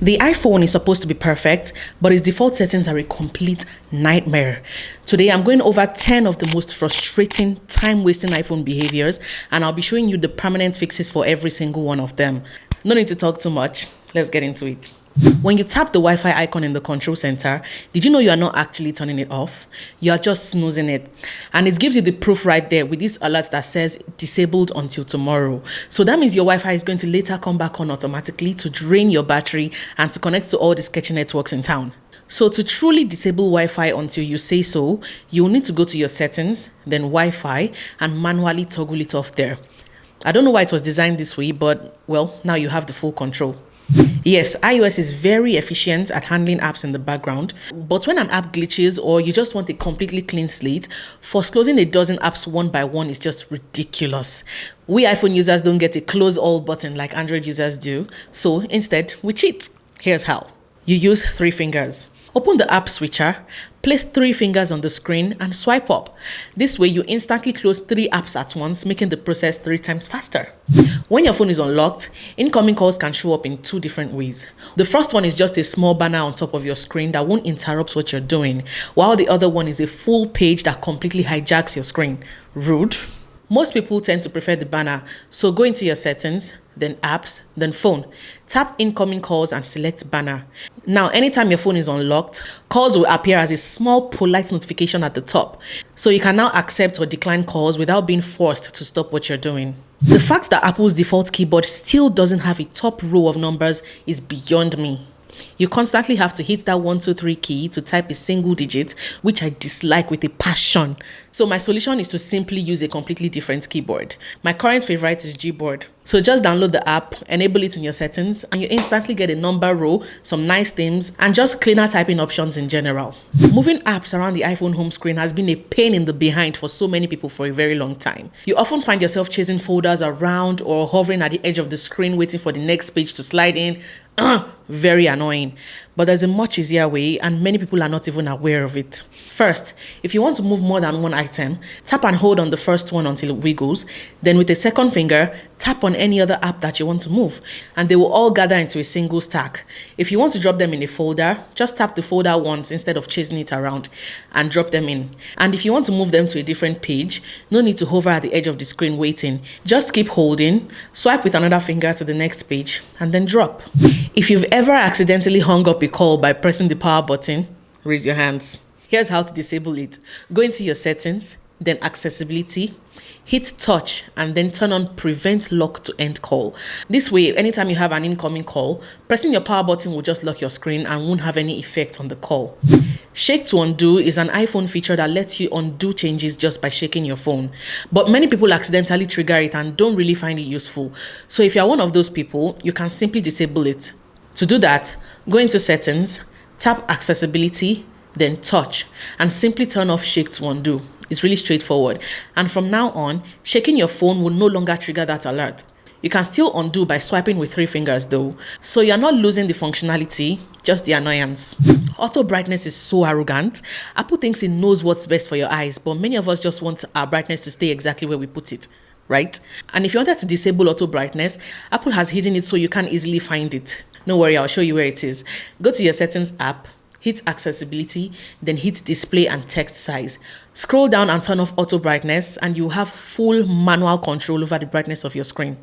The iPhone is supposed to be perfect, but its default settings are a complete nightmare. Today, I'm going over 10 of the most frustrating, time-wasting iPhone behaviors, and I'll be showing you the permanent fixes for every single one of them. No need to talk too much. Let's get into it. When you tap the Wi-Fi icon in the control center, did you know you are not actually turning it off? You are just snoozing it. And it gives you the proof right there with this alert that says disabled until tomorrow. So that means your Wi-Fi is going to later come back on automatically to drain your battery and to connect to all the sketchy networks in town. So to truly disable Wi-Fi until you say so, you'll need to go to your settings, then Wi-Fi, and manually toggle it off there. I don't know why it was designed this way, but well, now you have the full control. Yes, iOS is very efficient at handling apps in the background, but when an app glitches or you just want a completely clean slate, force closing a dozen apps one by one is just ridiculous. We iPhone users don't get a close all button like Android users do, so instead we cheat. Here's how. You use 3 fingers. Open the app switcher, place 3 fingers on the screen and swipe up. This way you instantly close 3 apps at once, making the process 3 times faster. When your phone is unlocked, incoming calls can show up in 2 different ways. The first one is just a small banner on top of your screen that won't interrupt what you're doing, while the other one is a full page that completely hijacks your screen. Rude. Most people tend to prefer the banner, so go into your settings, then apps, then phone. Tap incoming calls and select banner. Now, anytime your phone is unlocked, calls will appear as a small polite notification at the top. So you can now accept or decline calls without being forced to stop what you're doing. The fact that Apple's default keyboard still doesn't have a top row of numbers is beyond me. You constantly have to hit that 1, 2, 3 key to type a single digit, which I dislike with a passion. So my solution is to simply use a completely different keyboard. My current favorite is Gboard. So just download the app, enable it in your settings, and you instantly get a number row, some nice themes, and just cleaner typing options in general. Moving apps around the iPhone home screen has been a pain in the behind for so many people for a very long time. You often find yourself chasing folders around or hovering at the edge of the screen waiting for the next page to slide in. Very annoying. But there's a much easier way, and many people are not even aware of it. First, if you want to move more than one item, tap and hold on the first one until it wiggles. Then with a second finger, tap on any other app that you want to move, and they will all gather into a single stack. If you want to drop them in a folder, just tap the folder once instead of chasing it around and drop them in. And if you want to move them to a different page, no need to hover at the edge of the screen waiting. Just keep holding, swipe with another finger to the next page, and then drop. If you've ever accidentally hung up a call by pressing the power button, raise your hands. Here's how to disable it. Go into your settings, then accessibility, hit touch, and then turn on prevent lock to end call. This way, anytime you have an incoming call, pressing your power button will just lock your screen and won't have any effect on the call. Shake to undo is an iPhone feature that lets you undo changes just by shaking your phone. But many people accidentally trigger it and don't really find it useful. So if you're one of those people, you can simply disable it. To do that, go into settings, tap accessibility, then touch, and simply turn off shake to undo. It's really straightforward. And from now on, shaking your phone will no longer trigger that alert. You can still undo by swiping with 3 fingers though. So you're not losing the functionality, just the annoyance. Auto brightness is so arrogant. Apple thinks it knows what's best for your eyes, but many of us just want our brightness to stay exactly where we put it, right? And if you wanted to disable auto brightness, Apple has hidden it so you can't easily find it. No worry, I'll show you where it is. Go to your settings app, hit accessibility, then hit display and text size. Scroll down and turn off auto brightness, and you have full manual control over the brightness of your screen.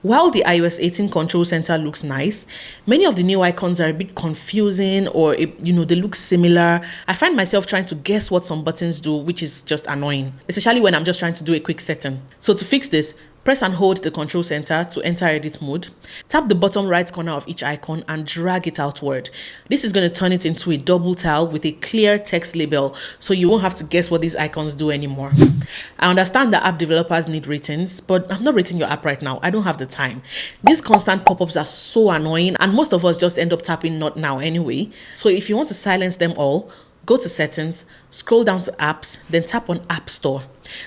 While the iOS 18 control center looks nice, many of the new icons are a bit confusing or they look similar. I find myself trying to guess what some buttons do, which is just annoying, especially when I'm just trying to do a quick setting. So to fix this, press and hold the control center to enter edit mode. Tap the bottom right corner of each icon and drag it outward. This is going to turn it into a double tile with a clear text label, so you won't have to guess what these icons do anymore. I understand that app developers need ratings, but I'm not rating your app right now. I don't have the time. These constant pop-ups are so annoying, and most of us just end up tapping not now anyway. So if you want to silence them all, go to settings, scroll down to apps, then tap on App Store.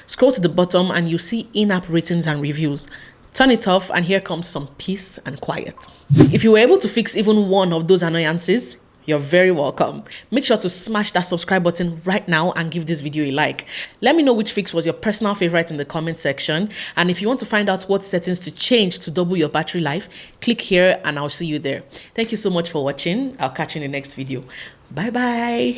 Scroll to the bottom and you see in-app ratings and reviews. Turn it off and here comes some peace and quiet. If you were able to fix even one of those annoyances, You're very welcome. Make sure to smash that subscribe button right now and give this video a like. Let me know which fix was your personal favorite in the comment section. And if you want to find out what settings to change to double your battery life, click here and I'll see you there. Thank you so much for watching. I'll catch you in the next video. Bye bye.